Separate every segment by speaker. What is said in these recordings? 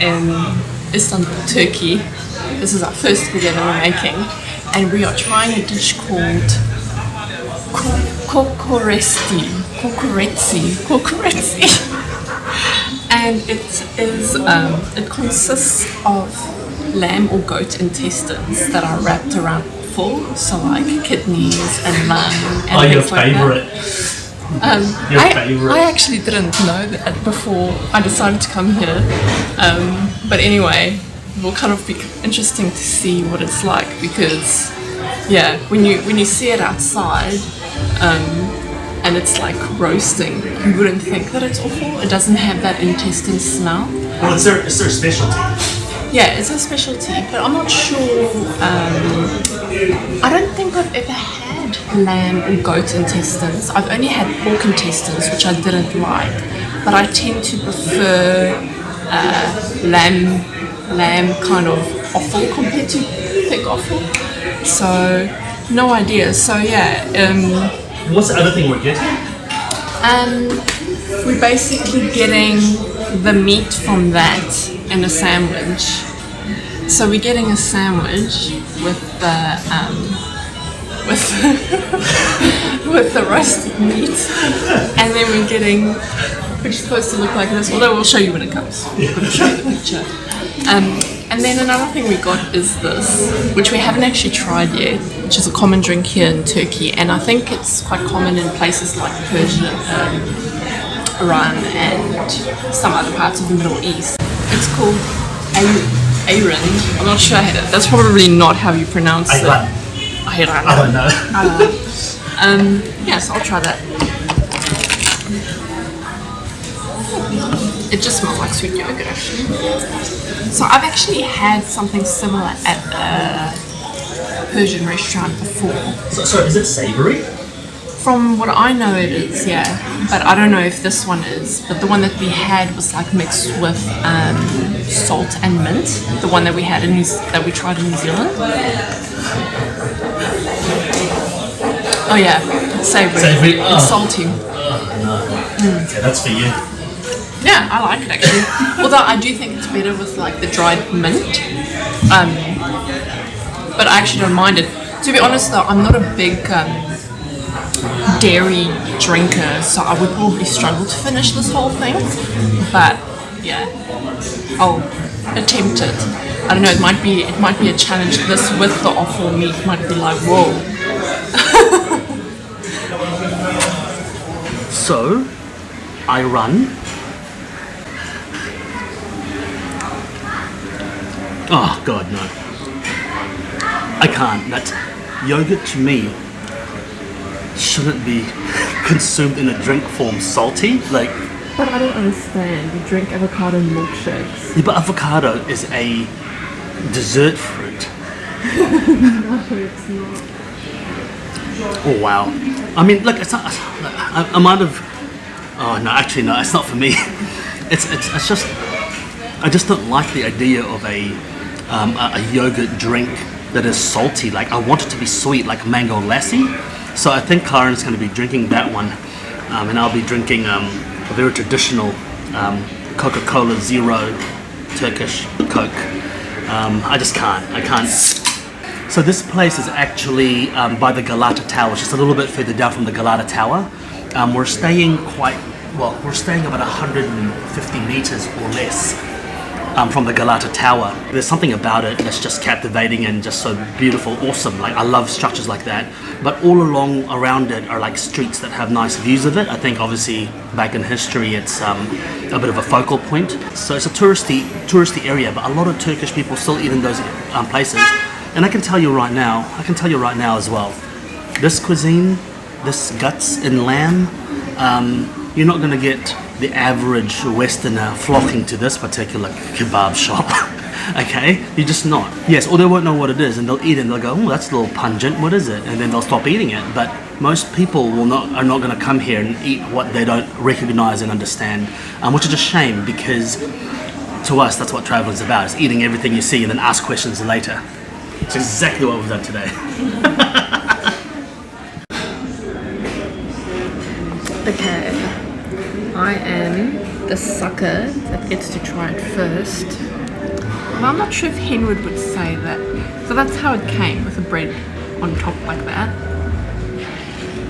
Speaker 1: in Istanbul, Turkey. This is our first video that we're making, and we are trying a dish called Kokoreç, and it consists of lamb or goat intestines that are wrapped around offal, so like kidneys and lung and
Speaker 2: your
Speaker 1: things like
Speaker 2: favorite. Your favorite.
Speaker 1: I actually didn't know that before I decided to come here, but anyway, it will kind of be interesting to see what it's like, because yeah, when you see it outside and it's like roasting, you wouldn't think that it's offal. It doesn't have that intestine smell.
Speaker 2: Well, it's their specialty.
Speaker 1: Yeah, it's a specialty, but I'm not sure. I don't think I've ever had lamb or goat intestines. I've only had pork intestines, which I didn't like, but I tend to prefer lamb kind of offal compared to pig offal. So no idea. So yeah.
Speaker 2: What's the other thing we're getting?
Speaker 1: We're basically getting the meat from that in a sandwich. So we're getting a sandwich with the with the roasted meat, and then we're getting, which is supposed to look like this. Although we'll show you when it comes. We'll show you the picture. And then another thing we got is this, which we haven't actually tried yet, which is a common drink here in Turkey, and I think it's quite common in places like Persia, Iran, and some other parts of the Middle East. It's called ayran. I'm not sure. That's probably not how you pronounce it. Ayran.
Speaker 2: I don't know.
Speaker 1: Yeah, so I'll try that. It just smells like sweet yogurt, actually. So I've actually had something similar at a Persian restaurant before.
Speaker 2: So is it savoury?
Speaker 1: From what I know, it is, yeah. But I don't know if this one is. But the one that we had was like mixed with salt and mint. The one that we had that we tried in New Zealand. Oh yeah, it's savoury.
Speaker 2: Savoury. Oh.
Speaker 1: It's salty.
Speaker 2: Oh no. Okay, that's for you.
Speaker 1: Yeah, I like it actually. Although I do think it's better with like the dried mint. But I actually don't mind it. To be honest though, I'm not a big dairy drinker, so I would probably struggle to finish this whole thing. But yeah, I'll attempt it. I don't know, it might be a challenge. This with the offal meat might be like, whoa.
Speaker 2: So, I run. Oh God, no. I can't. That yogurt to me shouldn't be consumed in a drink form salty. Like.
Speaker 1: But I don't understand. You drink avocado milkshakes.
Speaker 2: Yeah, but avocado is a dessert fruit.
Speaker 1: No, it's not.
Speaker 2: Oh wow. I mean, look, it's not. I might have. Oh no, actually no, it's not for me. It's just. I just don't like the idea of a yogurt drink that is salty. Like I want it to be sweet, like mango lassi. So I think Karen's going to be drinking that one, and I'll be drinking a very traditional Coca-Cola Zero Turkish Coke. I just can't. I can't. So this place is actually by the Galata Tower, just a little bit further down from the Galata Tower. We're staying we're staying about 150 meters or less from the Galata Tower. There's something about it that's just captivating and just so beautiful, awesome. Like I love structures like that. But all around it are like streets that have nice views of it. I think obviously back in history it's a bit of a focal point. So it's a touristy area, but a lot of Turkish people still eat in those places. And I can tell you right now as well, this cuisine, this guts and lamb, you're not going to get the average Westerner flocking to this particular kebab shop. Okay? You're just not. Yes, or they won't know what it is, and they'll eat it and they'll go, oh, that's a little pungent, what is it? And then they'll stop eating it. But most people are not going to come here and eat what they don't recognize and understand, which is a shame, because to us, that's what traveling is about. It's eating everything you see and then ask questions later. It's exactly what we've done today.
Speaker 1: Okay. I am the sucker that gets to try it first. Well, I'm not sure if Henwood would say that. So that's how it came, with the bread on top like that.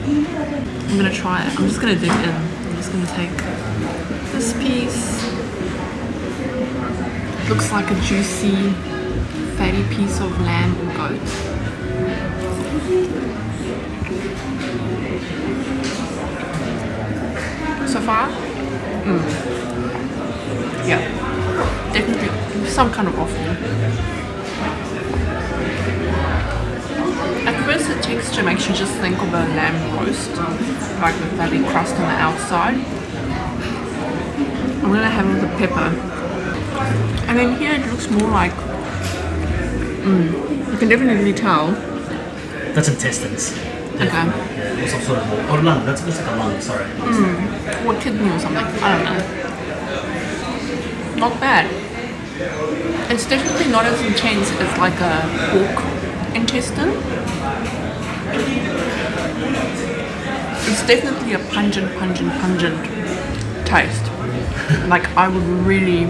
Speaker 1: I'm gonna try it. I'm just gonna dig in. I'm just gonna take this piece. Looks like a juicy, fatty piece of lamb or goat. So far, yeah, definitely some kind of offal. At first the texture makes you just think of a lamb roast, like with that big crust on the outside. I'm gonna have it with a pepper. And then here it looks more like, you can definitely tell.
Speaker 2: That's intestines.
Speaker 1: Okay.
Speaker 2: Yeah, or some sort of, or lung, that's like a lung, sorry.
Speaker 1: Or kidney or something, I don't know. Not bad. It's definitely not as intense as like a pork intestine. It's definitely a pungent taste. Like I would really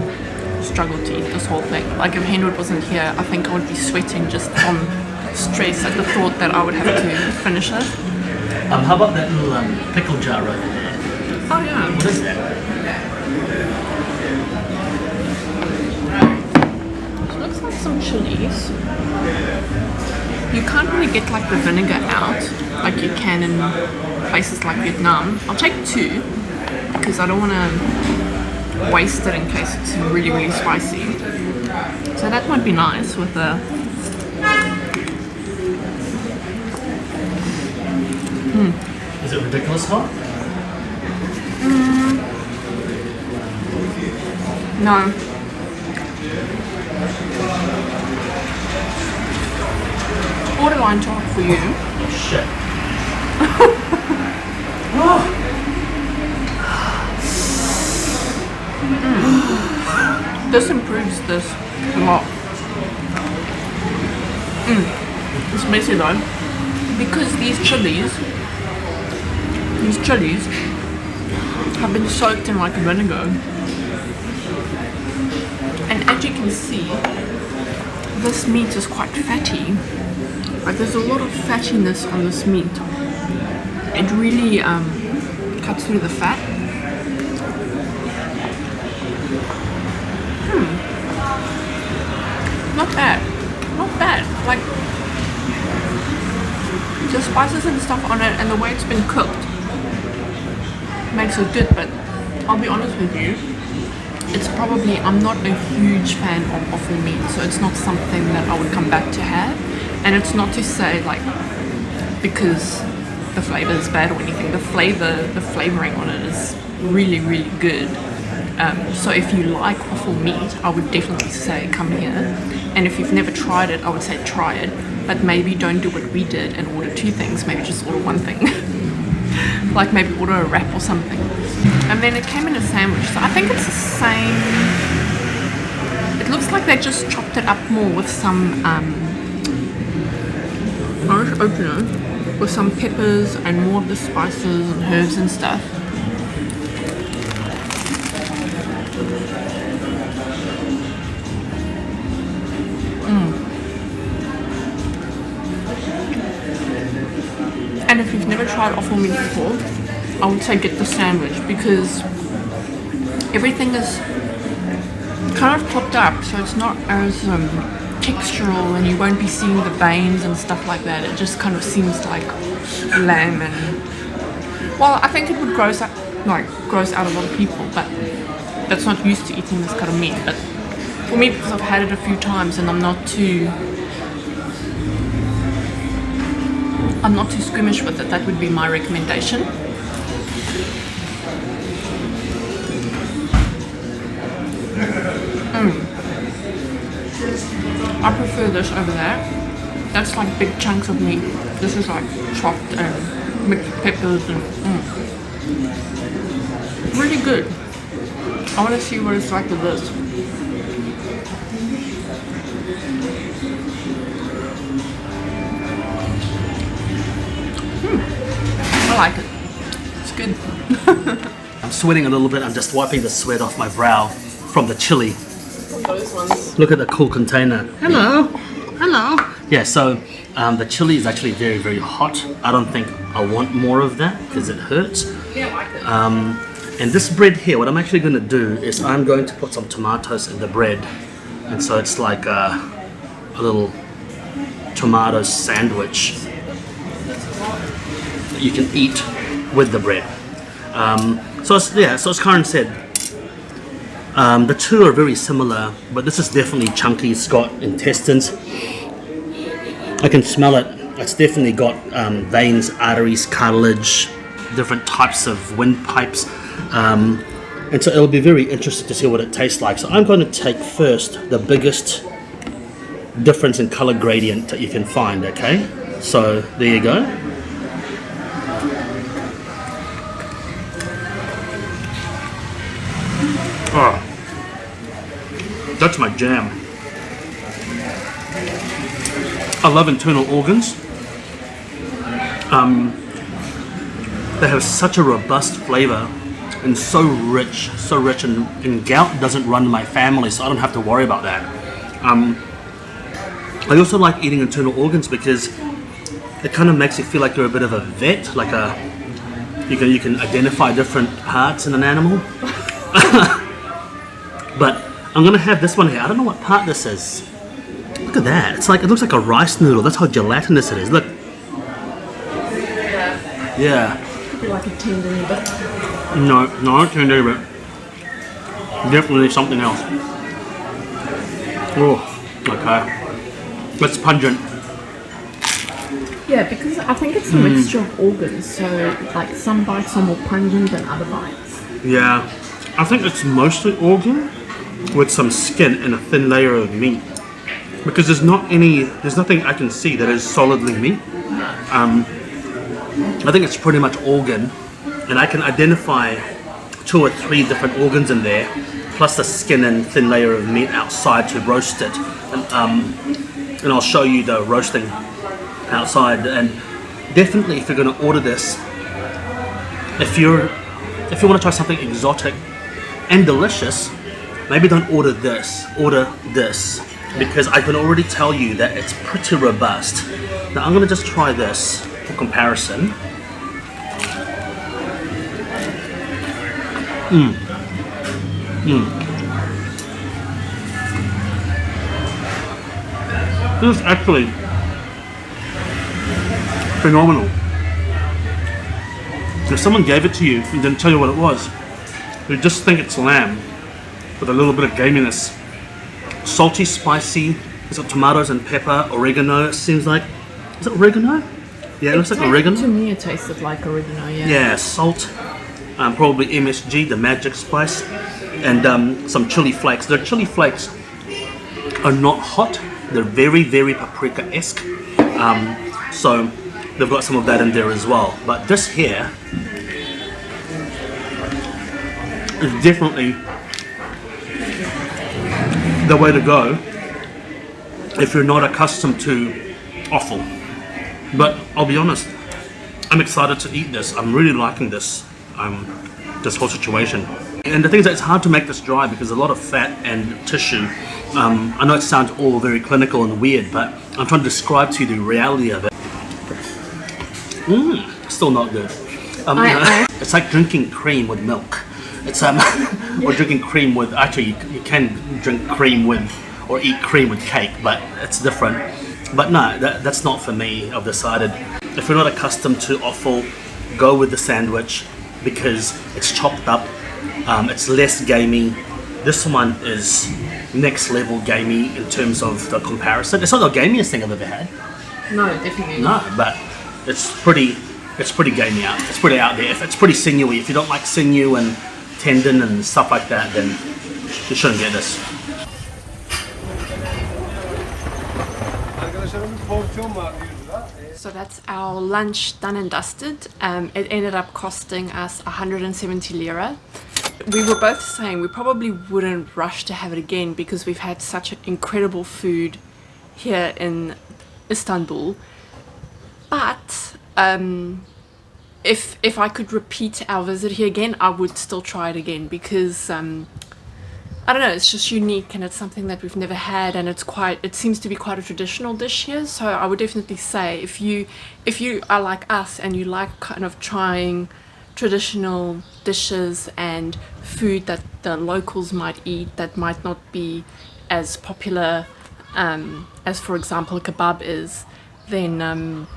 Speaker 1: struggle to eat this whole thing. Like if Henwood wasn't here, I think I would be sweating just from stress at the thought that I would have to finish it.
Speaker 2: How about that little pickle jar over there?
Speaker 1: Oh yeah.
Speaker 2: What is that?
Speaker 1: It looks like some chilies. You can't really get like the vinegar out like you can in places like Vietnam. I'll take 2 because I don't want to waste it in case it's really spicy. So that might be nice with the
Speaker 2: Is it ridiculous hot?
Speaker 1: no. Borderline top for you.
Speaker 2: Shit.
Speaker 1: This improves this a lot. It's messy though, because these chilies have been soaked in like vinegar, and as you can see, this meat is quite fatty. Like there's a lot of fattiness on this meat. It really cuts through the fat. Not bad. Like the spices and stuff on it and the way it's been cooked makes it good, but I'll be honest with you, it's probably, I'm not a huge fan of offal meat, so it's not something that I would come back to have. And it's not to say like because the flavor is bad or anything. The flavoring on it is really good. So if you like offal meat, I would definitely say come here. And if you've never tried it, I would say try it. But maybe don't do what we did and order 2 things. Maybe just order 1 thing. Like maybe order a wrap or something. And then it came in a sandwich. So I think it's the same. It looks like they just chopped it up more with some I'll just open it with some peppers and more of the spices and herbs and stuff. And if you've never tried offal meat before, I would say get the sandwich because everything is kind of chopped up, so it's not as textural, and you won't be seeing the veins and stuff like that. It just kind of seems like lamb, and well, I think it would gross out a lot of people, but that's not used to eating this kind of meat. But for me, because I've had it a few times and I'm not too squeamish with it, that would be my recommendation. I prefer this over there. That's like big chunks of meat. This is like chopped and mixed peppers and really good. I want to see what it's like with this. I like it. It's good.
Speaker 2: I'm sweating a little bit. I'm just wiping the sweat off my brow from the chili.
Speaker 1: Those ones.
Speaker 2: Look at the cool container. Hello. Hello. Yeah, so the chili is actually very, very hot. I don't think I want more of that because it hurts.
Speaker 1: Yeah, I like it.
Speaker 2: And this bread here, what I'm actually going to do is I'm going to put some tomatoes in the bread. And so it's like a little tomato sandwich that you can eat with the bread. So as Karen said, the two are very similar, but this is definitely chunky. It's got intestines. I can smell it. It's definitely got veins, arteries, cartilage, different types of windpipes. And so it'll be very interesting to see what it tastes like. So I'm going to take first the biggest difference in color gradient that you can find, okay? So there you go. Oh, that's my jam. I love internal organs. They have such a robust flavor and so rich, and gout doesn't run in my family, so I don't have to worry about that. I also like eating internal organs because it kind of makes you feel like you're a bit of a vet, like you can identify different parts in an animal. But I'm gonna have this one here. I don't know what part this is. Look at that. It looks like a rice noodle. That's how gelatinous it is. Look. Yeah.
Speaker 1: Could be like a tendon bit.
Speaker 2: No, not tender, but definitely something else. Oh, okay. That's pungent.
Speaker 1: Yeah, because I think it's a mixture of organs. So, like, some bites are more pungent than other bites.
Speaker 2: Yeah, I think it's mostly organ with some skin and a thin layer of meat. Because there's nothing I can see that is solidly meat. I think it's pretty much organ, and I can identify 2 or 3 different organs in there, plus the skin and thin layer of meat outside to roast it. And I'll show you the roasting outside. And definitely, if you're going to order this, if you want to try something exotic and delicious, maybe don't order this. Order this, because I can already tell you that it's pretty robust. Now I'm going to just try this for comparison. This is actually phenomenal. If someone gave it to you and didn't tell you what it was, you'd just think it's lamb with a little bit of gaminess. Salty, spicy. It's got tomatoes and pepper, oregano. It seems like, is it oregano? Yeah, it looks like oregano.
Speaker 1: To me, it tasted like oregano. Yeah.
Speaker 2: Yeah, salt. Probably MSG, the magic spice, and some chili flakes. The chili flakes are not hot. They're very, very paprika-esque. So they've got some of that in there as well. But this here is definitely the way to go if you're not accustomed to offal. But I'll be honest, I'm excited to eat this. I'm really liking this whole situation. And the thing is that it's hard to make this dry because a lot of fat and tissue. I know it sounds all very clinical and weird, but I'm trying to describe to you the reality of it. Still not good. It's like drinking cream with milk. It's or drinking cream with, actually you can drink cream with, or eat cream with cake, but it's different. But no, that's not for me. I've decided if you're not accustomed to offal, go with the sandwich because it's chopped up, it's less gamey. This one is next level gamey in terms of the comparison. It's not the gamiest thing I've ever had.
Speaker 1: No, definitely not.
Speaker 2: No, but it's pretty gamey out. It's pretty out there. It's pretty sinewy. If you don't like sinew and tendon and stuff like that, then you shouldn't get this.
Speaker 1: So that's our lunch done and dusted. It ended up costing us 170 lira. We were both saying we probably wouldn't rush to have it again because we've had such incredible food here in Istanbul. But if I could repeat our visit here again, I would still try it again, because I don't know, it's just unique and it's something that we've never had, and it seems to be quite a traditional dish here. So I would definitely say if you are like us and you like kind of trying traditional dishes and food that the locals might eat that might not be as popular as, for example, kebab is, then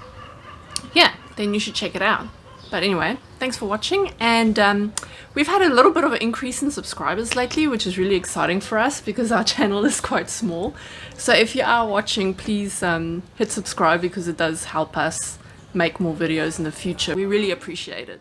Speaker 1: yeah, then you should check it out. But anyway, thanks for watching, and we've had a little bit of an increase in subscribers lately, which is really exciting for us because our channel is quite small. So if you are watching, please hit subscribe, because it does help us make more videos in the future. We really appreciate it.